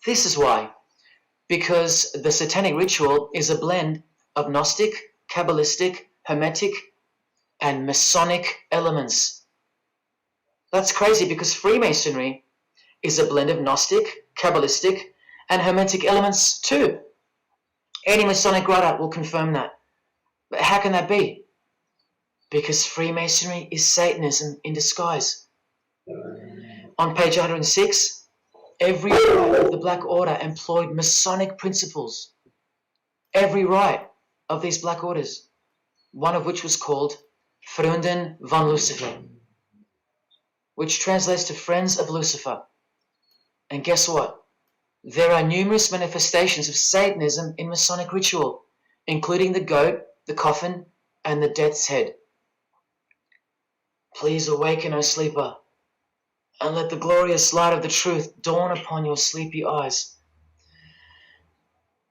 This is why. Because the satanic ritual is a blend of Gnostic, Kabbalistic, Hermetic, and Masonic elements. That's crazy because Freemasonry is a blend of Gnostic, Kabbalistic, and Hermetic elements too. Any Masonic writer will confirm that. But how can that be? Because Freemasonry is Satanism in disguise. On page 106, every rite of the Black Order employed Masonic principles. Every rite of these Black Orders, one of which was called Freunden van Lucifer, which translates to Friends of Lucifer. And guess what? There are numerous manifestations of Satanism in Masonic ritual, including the goat, the coffin, and the death's head. Please awaken, O sleeper, and let the glorious light of the truth dawn upon your sleepy eyes.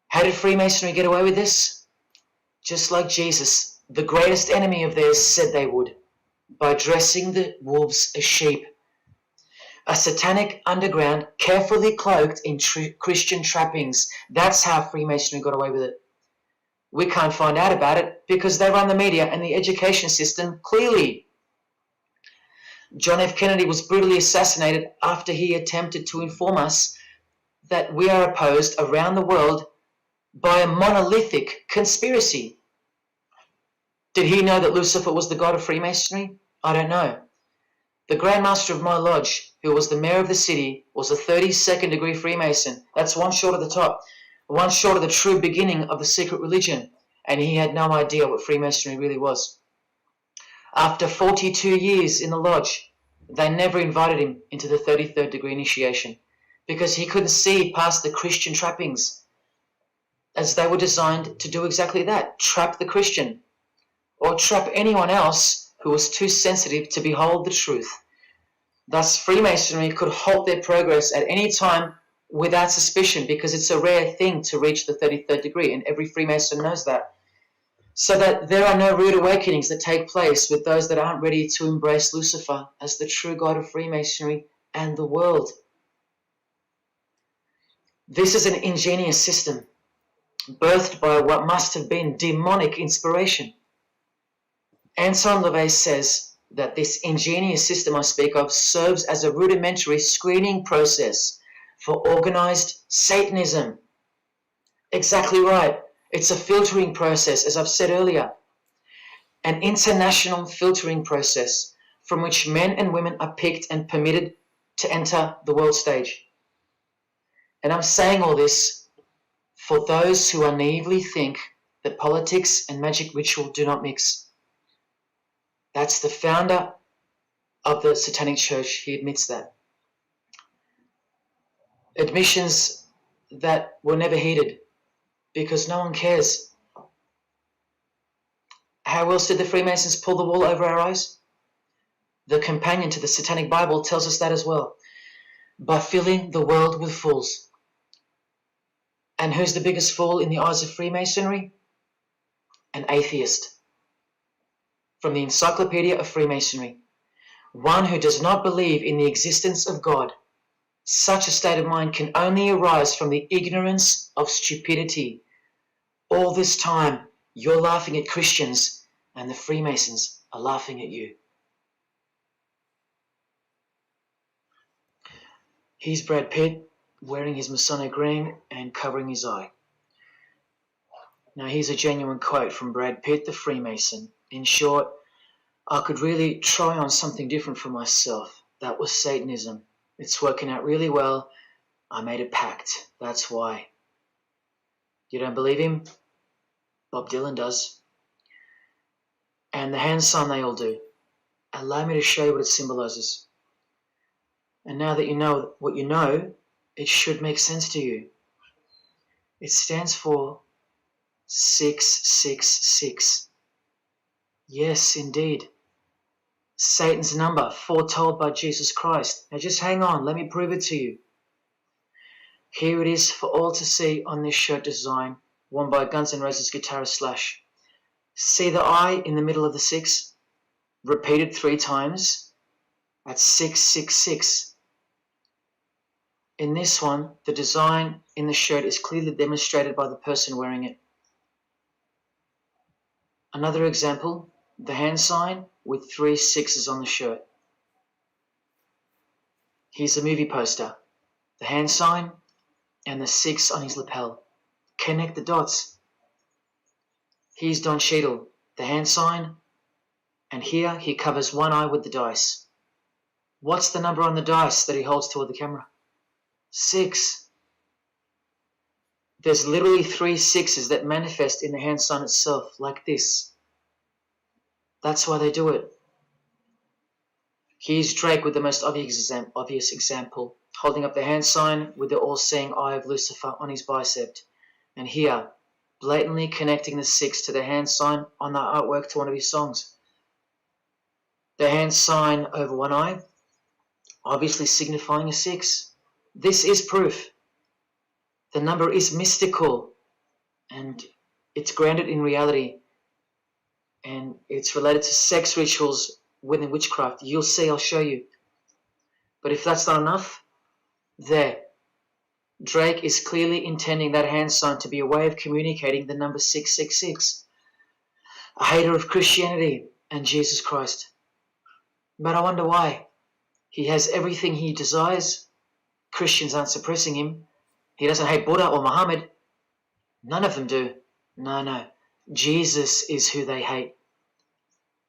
How did Freemasonry get away with this? Just like Jesus, the greatest enemy of theirs, said they would, by dressing the wolves as sheep. A satanic underground carefully cloaked in Christian trappings. That's how Freemasonry got away with it. We can't find out about it because they run the media and the education system clearly. John F. Kennedy was brutally assassinated after he attempted to inform us that we are opposed around the world by a monolithic conspiracy. Did he know that Lucifer was the god of Freemasonry? I don't know. The Grand Master of my lodge, who was the mayor of the city, was a 32nd degree Freemason. That's one short of the top, one short of the true beginning of the secret religion, and he had no idea what Freemasonry really was. After 42 years in the lodge, they never invited him into the 33rd degree initiation because he couldn't see past the Christian trappings, as they were designed to do exactly that, trap the Christian, or trap anyone else who was too sensitive to behold the truth. Thus, Freemasonry could halt their progress at any time without suspicion because it's a rare thing to reach the 33rd degree, and every Freemason knows that. So that there are no rude awakenings that take place with those that aren't ready to embrace Lucifer as the true god of Freemasonry and the world. This is an ingenious system, birthed by what must have been demonic inspiration. Anton LaVey says that this ingenious system I speak of serves as a rudimentary screening process for organized Satanism. Exactly right. It's a filtering process, as I've said earlier. An international filtering process from which men and women are picked and permitted to enter the world stage. And I'm saying all this for those who naively think that politics and magic ritual do not mix. That's the founder of the Satanic Church. He admits that. Admissions that were never heeded because no one cares. How else did the Freemasons pull the wool over our eyes? The companion to the Satanic Bible tells us that as well. By filling the world with fools. And who's the biggest fool in the eyes of Freemasonry? An atheist. From the Encyclopedia of Freemasonry. One who does not believe in the existence of God. Such a state of mind can only arise from the ignorance of stupidity. All this time, you're laughing at Christians, and the Freemasons are laughing at you. Here's Brad Pitt wearing his Masonic ring and covering his eye. Now here's a genuine quote from Brad Pitt, the Freemason. In short, I could really try on something different for myself. That was Satanism. It's working out really well. I made a pact. That's why. You don't believe him? Bob Dylan does. And the hand sign they all do. Allow me to show you what it symbolizes. And now that you know what you know, it should make sense to you. It stands for 666. Yes, indeed. Satan's number, foretold by Jesus Christ. Now just hang on, let me prove it to you. Here it is for all to see on this shirt design, worn by Guns N' Roses guitarist Slash. See the I in the middle of the 6? Repeated 3 times. That's 666. In this one, the design in the shirt is clearly demonstrated by the person wearing it. Another example, the hand sign with 3 6s on the shirt. Here's a movie poster, the hand sign and the 6 on his lapel. Connect the dots. Here's Don Cheadle, the hand sign, and here he covers one eye with the dice. What's the number on the dice that he holds toward the camera? 6. There's literally 3 6s that manifest in the hand sign itself, like this. That's why they do it. Here's Drake with the most obvious example, holding up the hand sign with the all-seeing eye of Lucifer on his bicep. And here, blatantly connecting the 6 to the hand sign on the artwork to one of his songs. The hand sign over one eye, obviously signifying a 6. This is proof. The number is mystical, and it's grounded in reality, and it's related to sex rituals within witchcraft. You'll see, I'll show you. But if that's not enough, there. Drake is clearly intending that hand sign to be a way of communicating the number 666. A hater of Christianity and Jesus Christ. But I wonder why. He has everything he desires. Christians aren't suppressing him. He doesn't hate Buddha or Muhammad. None of them do. No. Jesus is who they hate.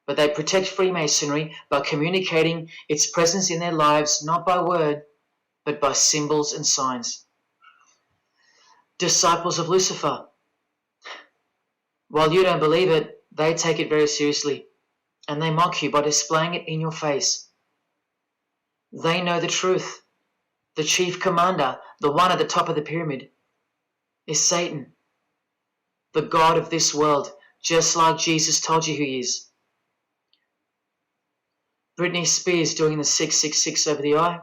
But they protect Freemasonry by communicating its presence in their lives, not by word, but by symbols and signs. Disciples of Lucifer. While you don't believe it, they take it very seriously, and they mock you by displaying it in your face. They know the truth. The chief commander, the one at the top of the pyramid, is Satan, the god of this world, just like Jesus told you who he is. Britney Spears doing the 666 over the eye,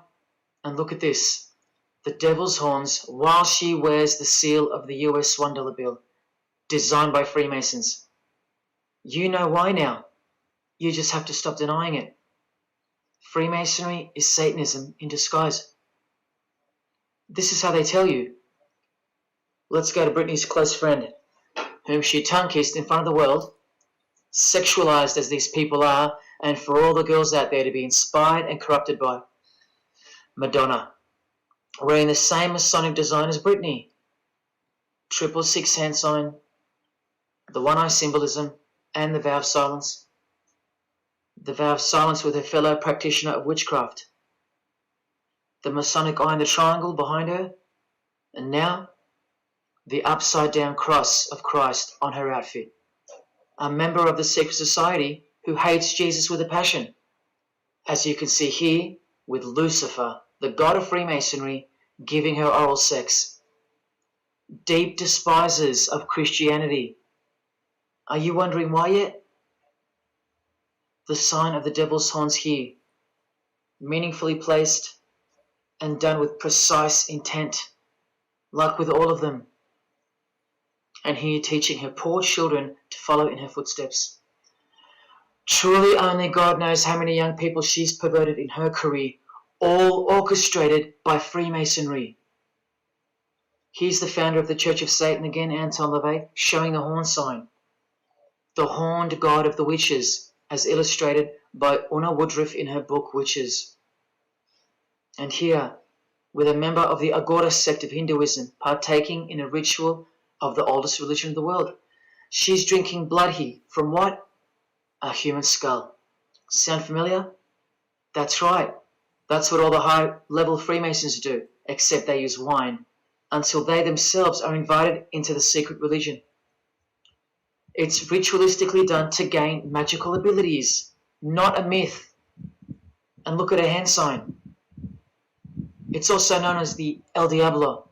and look at this, the devil's horns, while she wears the seal of the US $1 bill, designed by Freemasons. You know why now. You just have to stop denying it. Freemasonry is Satanism in disguise. This is how they tell you. Let's go to Britney's close friend, whom she tongue-kissed in front of the world, sexualized as these people are, and for all the girls out there to be inspired and corrupted by. Madonna, wearing the same Masonic design as Britney. 666 hand sign, the one eye symbolism, and the vow of silence. The vow of silence with her fellow practitioner of witchcraft. The Masonic eye in the triangle behind her, and now the upside-down cross of Christ on her outfit. A member of the secret society who hates Jesus with a passion, as you can see here with Lucifer, the god of Freemasonry, giving her oral sex. Deep despisers of Christianity. Are you wondering why yet? The sign of the devil's horns here, meaningfully placed and done with precise intent, like with all of them. And here teaching her poor children to follow in her footsteps. Truly only God knows how many young people she's perverted in her career, all orchestrated by Freemasonry. Here's the founder of the Church of Satan again, Anton LaVey, showing the horn sign. The horned god of the witches, as illustrated by Una Woodruff in her book Witches. And here, with a member of the Agora sect of Hinduism partaking in a ritual of the oldest religion of the world. She's drinking blood here from what? A human skull. Sound familiar? That's right. That's what all the high-level Freemasons do, except they use wine, until they themselves are invited into the secret religion. It's ritualistically done to gain magical abilities, not a myth. And look at her hand sign. It's also known as the El Diablo.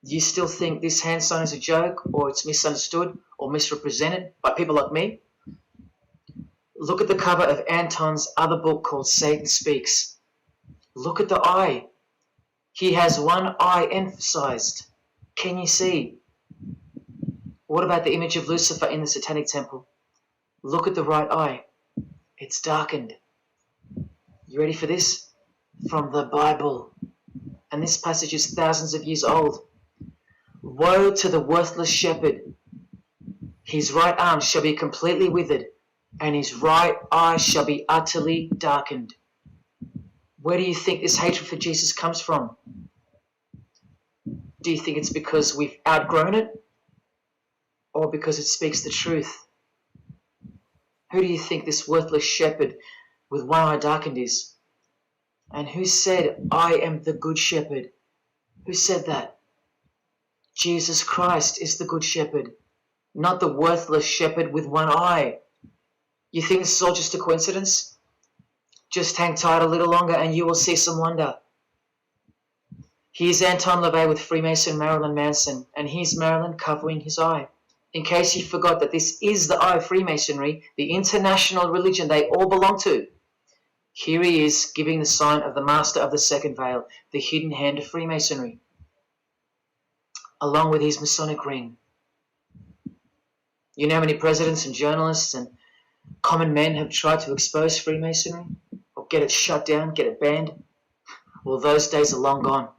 Do you still think this hand sign is a joke, or it's misunderstood or misrepresented by people like me? Look at the cover of Anton's other book called Satan Speaks. Look at the eye. He has one eye emphasized. Can you see? What about the image of Lucifer in the Satanic Temple? Look at the right eye. It's darkened. You ready for this? From the Bible. and this passage is thousands of years old. Woe to the worthless shepherd. His right arm shall be completely withered, and his right eye shall be utterly darkened. Where do you think this hatred for Jesus comes from? Do you think it's because we've outgrown it, or because it speaks the truth? Who do you think this worthless shepherd with one eye darkened is? And who said, I am the good shepherd? Who said that? Jesus Christ is the good shepherd, not the worthless shepherd with one eye. You think this is all just a coincidence? Just hang tight a little longer and you will see some wonder. Here's Anton LaVey with Freemason Marilyn Manson, and here's Marilyn covering his eye. In case you forgot that this is the eye of Freemasonry, the international religion they all belong to. Here he is giving the sign of the master of the second veil, the hidden hand of Freemasonry, along with his Masonic ring. You know how many presidents and journalists and common men have tried to expose Freemasonry or get it shut down, get it banned? Well, those days are long gone.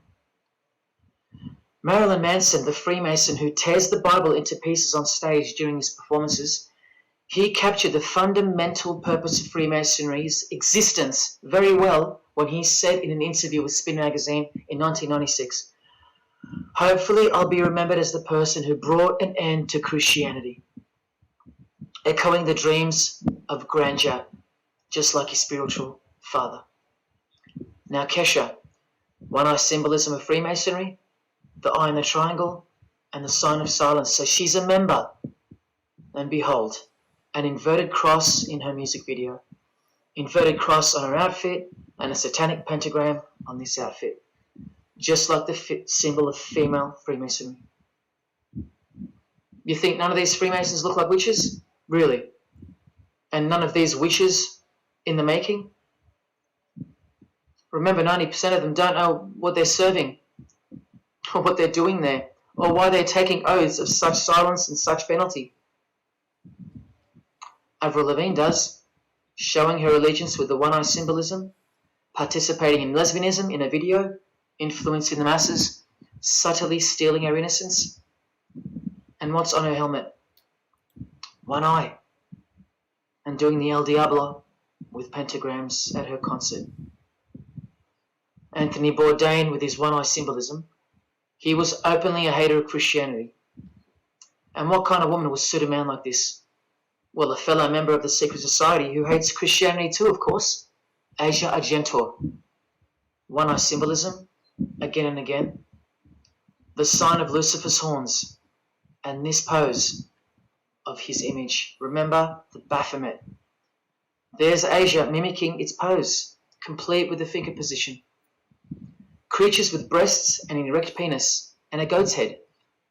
Marilyn Manson, the Freemason who tears the Bible into pieces on stage during his performances, he captured the fundamental purpose of Freemasonry's existence very well when he said in an interview with Spin Magazine in 1996, "Hopefully I'll be remembered as the person who brought an end to Christianity," echoing the dreams of grandeur, just like his spiritual father. Now Kesha, one-eye symbolism of Freemasonry, the eye in the triangle, and the sign of silence. So she's a member. And behold, an inverted cross in her music video, inverted cross on her outfit, and a satanic pentagram on this outfit, just like the symbol of female Freemasonry. You think none of these Freemasons look like witches? Really? And none of these witches in the making? Remember, 90% of them don't know what they're serving, or what they're doing there, or why they're taking oaths of such silence and such penalty. Avril Lavigne does, showing her allegiance with the one-eye symbolism, participating in lesbianism in a video, influencing the masses, subtly stealing our innocence. And what's on her helmet? One eye. And doing the El Diablo with pentagrams at her concert. Anthony Bourdain with his one-eye symbolism, he was openly a hater of Christianity. And what kind of woman would suit a man like this? Well, a fellow member of the secret society who hates Christianity too, of course, Asia Argento. One-eye symbolism, again and again. The sign of Lucifer's horns, and this pose of his image. Remember the Baphomet. There's Asia mimicking its pose, complete with the finger position. Creatures with breasts and an erect penis and a goat's head.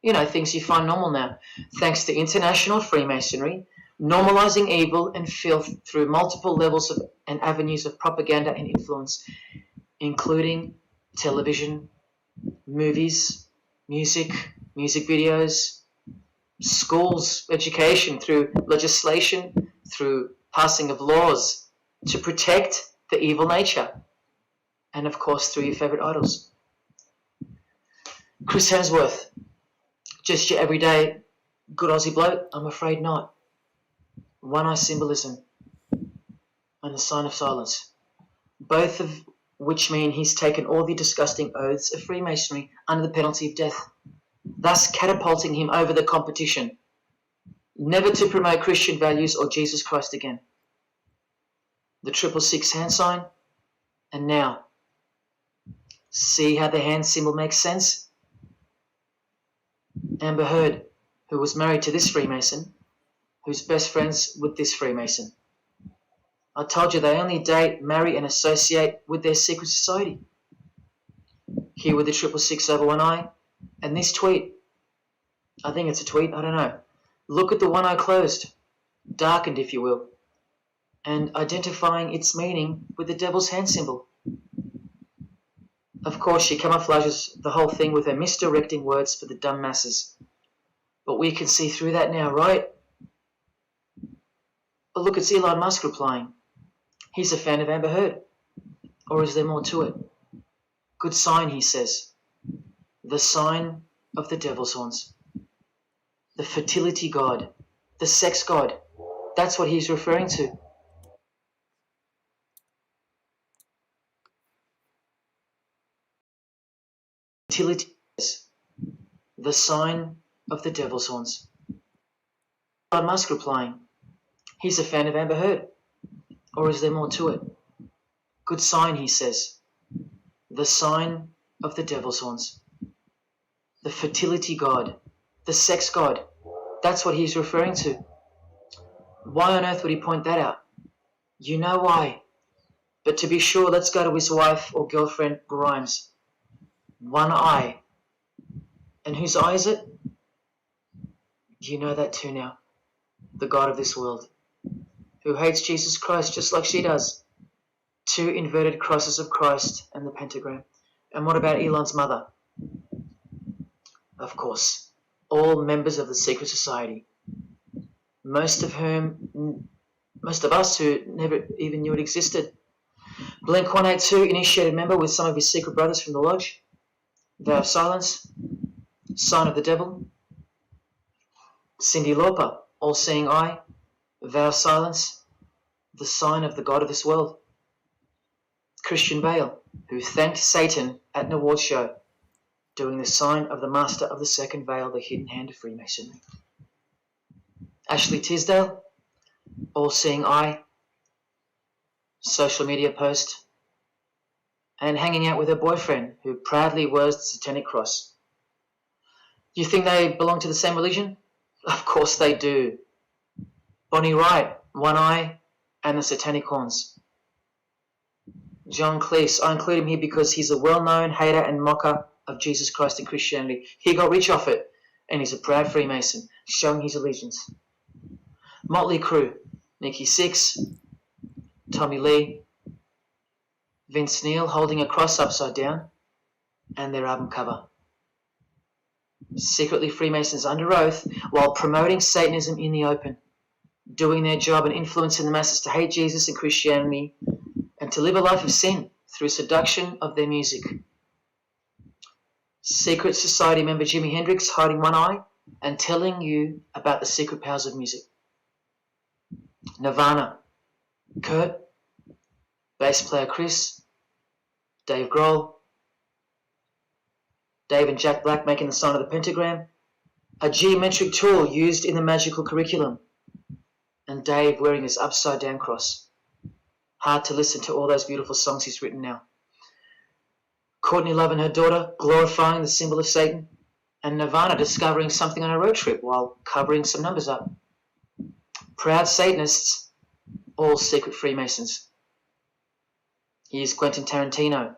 You know, things you find normal now. Thanks to international Freemasonry, normalizing evil and filth through multiple levels of and avenues of propaganda and influence, including television, movies, music videos, schools, education, through legislation, through passing of laws to protect the evil nature. And of course, through your favourite idols. Chris Hemsworth, just your everyday good Aussie bloke? I'm afraid not. One-eye symbolism and the sign of silence, both of which mean he's taken all the disgusting oaths of Freemasonry under the penalty of death, thus catapulting him over the competition, never to promote Christian values or Jesus Christ again. The 666 hand sign, and now, see how the hand symbol makes sense? Amber Heard, who was married to this Freemason, who's best friends with this Freemason. I told you they only date, marry, and associate with their secret society. Here with the 666 over one eye, and this tweet. I think it's a tweet, I don't know. Look at the one eye closed, darkened if you will, and identifying its meaning with the devil's hand symbol. Of course, she camouflages the whole thing with her misdirecting words for the dumb masses. But we can see through that now, right? But look, it's Elon Musk replying. He's a fan of Amber Heard. Or is there more to it? Good sign, he says. The sign of the devil's horns. The fertility god. The sex god. That's what he's referring to. Fertility is the sign of the devil's horns. Elon Musk replying, he's a fan of Amber Heard. Or is there more to it? Good sign, he says. The sign of the devil's horns. The fertility god. The sex god. That's what he's referring to. Why on earth would he point that out? You know why. But to be sure, let's go to his wife or girlfriend, Grimes. One eye. And whose eye is it? You know that too now. The God of this world, who hates Jesus Christ just like she does. 2 inverted crosses of Christ and the pentagram. And what about Elon's mother? Of course, all members of the secret society. Most of us who never even knew it existed. Blink-182, initiated member with some of his secret brothers from the lodge. Vow of Silence, Sign of the Devil. Cyndi Lauper, All-Seeing Eye, Vow of Silence, the sign of the God of this world. Christian Bale, who thanked Satan at an award show, doing the sign of the Master of the Second Veil, the hidden hand of Freemasonry. Ashley Tisdale, All-Seeing Eye, social media post, and hanging out with her boyfriend, who proudly wears the Satanic Cross. You think they belong to the same religion? Of course they do. Bonnie Wright, One Eye, and the Satanic Horns. John Cleese, I include him here because he's a well-known hater and mocker of Jesus Christ and Christianity. He got rich off it, and he's a proud Freemason, showing his allegiance. Motley Crue, Nikki Sixx, Tommy Lee, Vince Neil holding a cross upside down, and their album cover. Secretly Freemasons under oath while promoting Satanism in the open, doing their job and influencing the masses to hate Jesus and Christianity and to live a life of sin through seduction of their music. Secret society member Jimi Hendrix hiding one eye and telling you about the secret powers of music. Nirvana, Kurt, bass player Chris, Dave Grohl, Dave and Jack Black making the sign of the pentagram, a geometric tool used in the magical curriculum, and Dave wearing his upside down cross. Hard to listen to all those beautiful songs he's written now. Courtney Love and her daughter glorifying the symbol of Satan, and Nirvana discovering something on a road trip while covering some numbers up. Proud Satanists, all secret Freemasons. Here's Quentin Tarantino.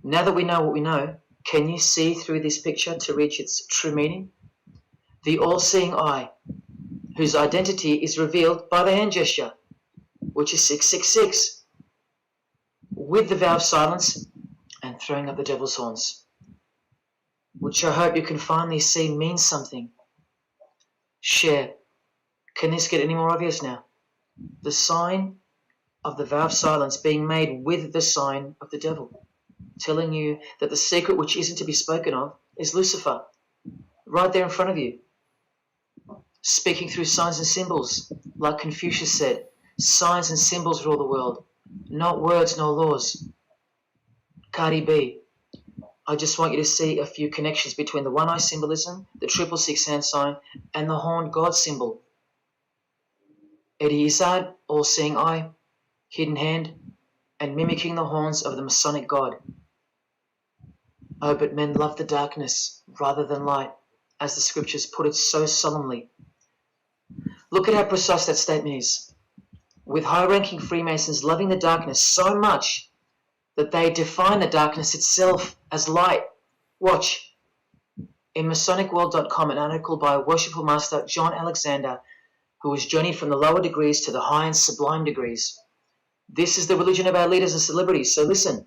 Now that we know what we know, can you see through this picture to reach its true meaning? The all-seeing eye, whose identity is revealed by the hand gesture, which is 666, with the vow of silence and throwing up the devil's horns, which I hope you can finally see means something. Share. Can this get any more obvious now? The sign of the vow of silence being made with the sign of the devil, telling you that the secret which isn't to be spoken of is Lucifer, right there in front of you. Speaking through signs and symbols, like Confucius said, signs and symbols rule the world, not words nor laws. Cardi B, I just want you to see a few connections between the one-eye symbolism, the 666 hand sign, and the horned God symbol. Eddie Izzard, all-seeing eye, hidden hand, and mimicking the horns of the Masonic God. Oh, but men love the darkness rather than light, as the scriptures put it so solemnly. Look at how precise that statement is. With high-ranking Freemasons loving the darkness so much that they define the darkness itself as light. Watch. In MasonicWorld.com, an article by Worshipful Master John Alexander, who has journeyed from the lower degrees to the high and sublime degrees. This is the religion of our leaders and celebrities, so listen.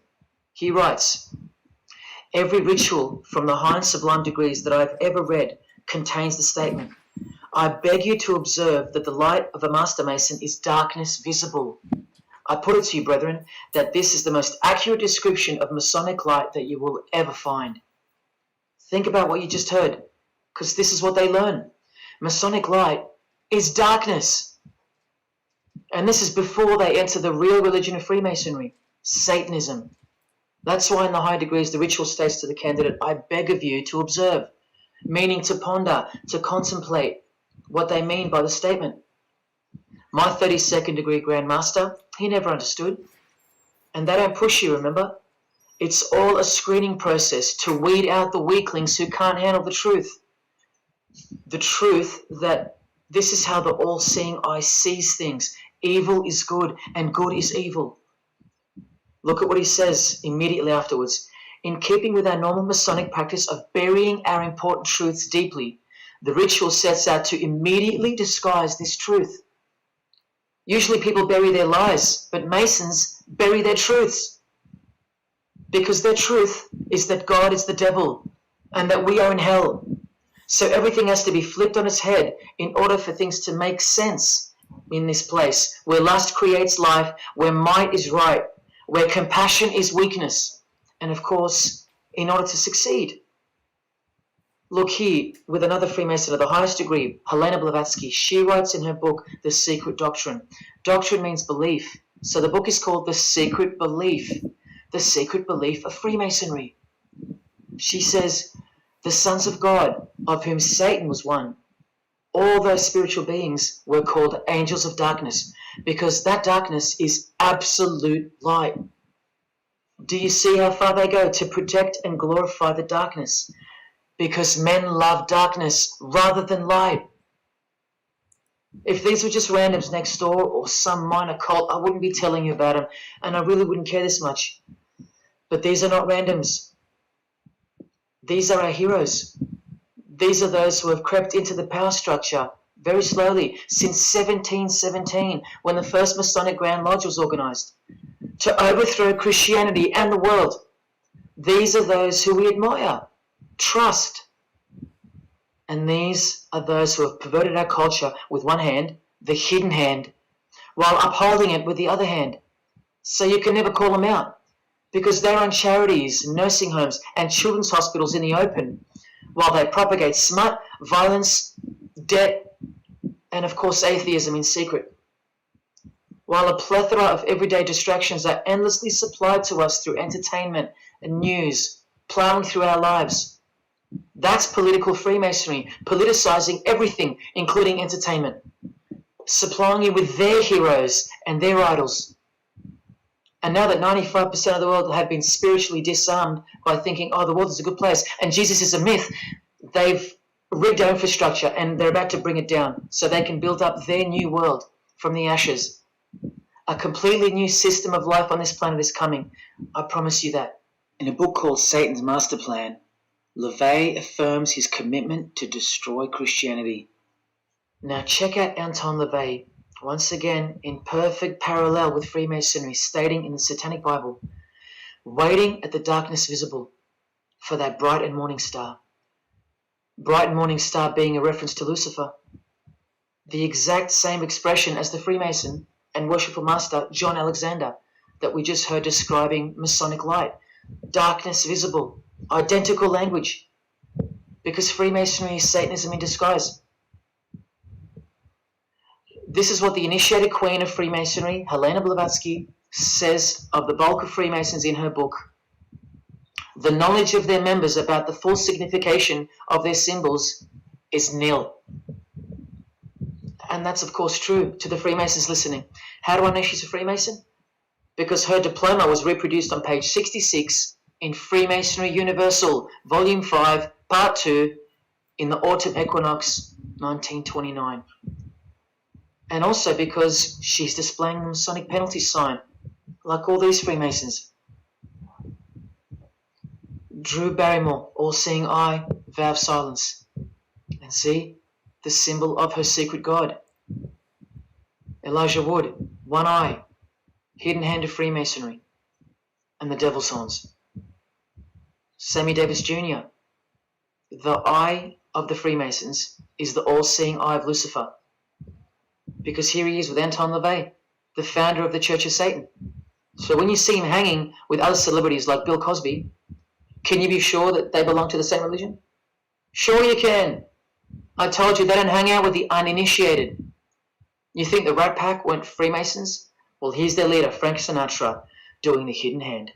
He writes, every ritual from the high and sublime degrees that I've ever read contains the statement, I beg you to observe that the light of a Master Mason is darkness visible. I put it to you, brethren, that this is the most accurate description of Masonic light that you will ever find. Think about what you just heard, because this is what they learn. Masonic light is darkness. And this is before they enter the real religion of Freemasonry, Satanism. That's why in the high degrees the ritual states to the candidate, I beg of you to observe, meaning to ponder, to contemplate what they mean by the statement. My 32nd degree Grand Master, he never understood. And they don't push you, remember? It's all a screening process to weed out the weaklings who can't handle the truth. The truth that this is how the all-seeing eye sees things. Evil is good and good is evil. Look at what he says immediately afterwards. In keeping with our normal Masonic practice of burying our important truths deeply, the ritual sets out to immediately disguise this truth. Usually people bury their lies, but Masons bury their truths. Because their truth is that God is the devil and that we are in hell. So everything has to be flipped on its head in order for things to make sense in this place where lust creates life, where might is right, where compassion is weakness, and of course, in order to succeed. Look here, with another Freemason of the highest degree, Helena Blavatsky, she writes in her book, The Secret Doctrine. Doctrine means belief. So the book is called The Secret Belief. The Secret Belief of Freemasonry. She says, the sons of God, of whom Satan was one, all those spiritual beings were called angels of darkness, because that darkness is absolute light. Do you see how far they go to protect and glorify the darkness? Because men love darkness rather than light. If these were just randoms next door or some minor cult, I wouldn't be telling you about them, and I really wouldn't care this much. But these are not randoms. These are our heroes. These are those who have crept into the power structure very slowly since 1717, when the first Masonic Grand Lodge was organized, to overthrow Christianity and the world. These are those who we admire, trust. And these are those who have perverted our culture with one hand, the hidden hand, while upholding it with the other hand. So you can never call them out, because they run charities, nursing homes, and children's hospitals in the open, while they propagate smut, violence, debt, and of course atheism in secret. While a plethora of everyday distractions are endlessly supplied to us through entertainment and news, plowing through our lives. That's political Freemasonry, politicizing everything, including entertainment, supplying you with their heroes and their idols. And now that 95% of the world have been spiritually disarmed by thinking, oh, the world is a good place and Jesus is a myth, they've rigged our infrastructure and they're about to bring it down so they can build up their new world from the ashes. A completely new system of life on this planet is coming. I promise you that. In a book called Satan's Master Plan, LaVey affirms his commitment to destroy Christianity. Now check out Anton LaVey, once again in perfect parallel with Freemasonry, stating in the Satanic Bible, waiting at the darkness visible for that bright and morning star. Bright and morning star being a reference to Lucifer. The exact same expression as the Freemason and worshipful master John Alexander that we just heard describing Masonic light. Darkness visible. Identical language. Because Freemasonry is Satanism in disguise. This is what the initiated queen of Freemasonry, Helena Blavatsky, says of the bulk of Freemasons in her book. The knowledge of their members about the full signification of their symbols is nil. And that's of course true to the Freemasons listening. How do I know she's a Freemason? Because her diploma was reproduced on page 66 in Freemasonry Universal, Volume 5, Part 2, in the Autumn Equinox, 1929. And also because she's displaying the Masonic penalty sign, like all these Freemasons. Drew Barrymore, all-seeing eye, vow of silence. And see, the symbol of her secret God. Elijah Wood, one eye, hidden hand of Freemasonry, and the devil's horns. Sammy Davis Jr., the eye of the Freemasons is the all-seeing eye of Lucifer. Because here he is with Anton LaVey, the founder of the Church of Satan. So when you see him hanging with other celebrities like Bill Cosby, can you be sure that they belong to the same religion? Sure you can. I told you they don't hang out with the uninitiated. You think the Rat Pack weren't Freemasons? Well, here's their leader, Frank Sinatra, doing the hidden hand.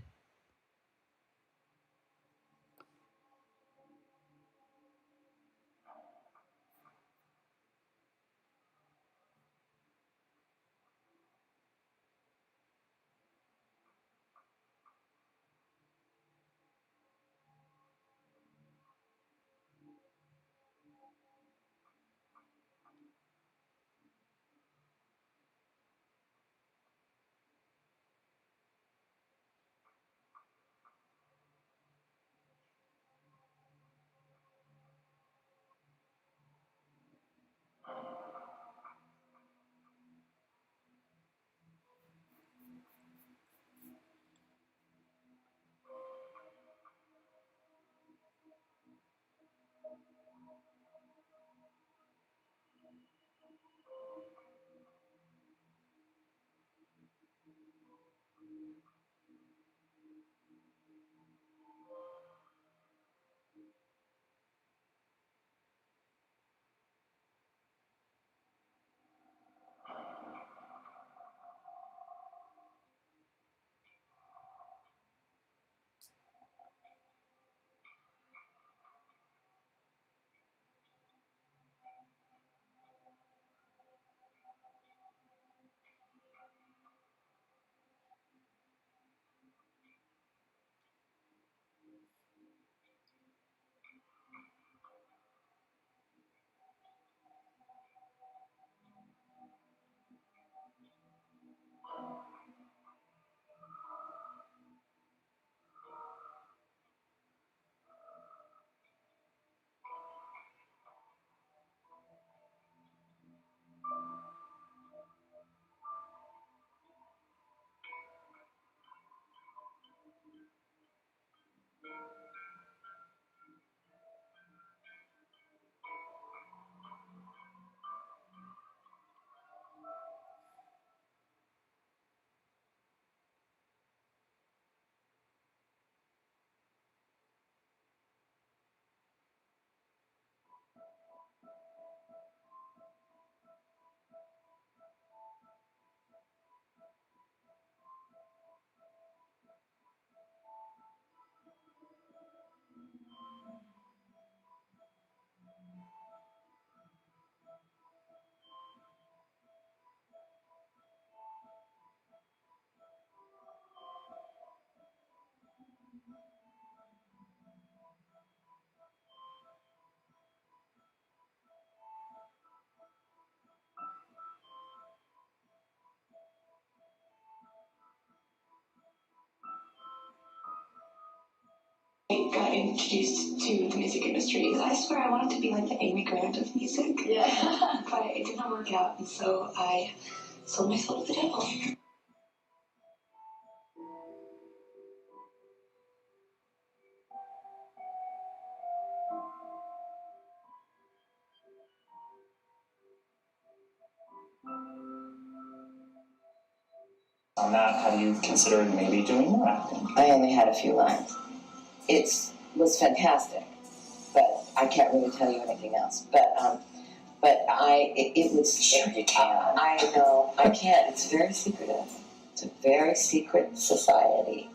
Got introduced to the music industry. I swear I wanted to be like the Amy Grant of music. Yeah. But it did not work out, and so I sold my soul to the devil. On that, have you considered maybe doing more acting? I only had a few lines. It was fantastic, but I can't really tell you anything else. But it was. Sure you can. I know I can't. It's very secretive. It's a very secret society.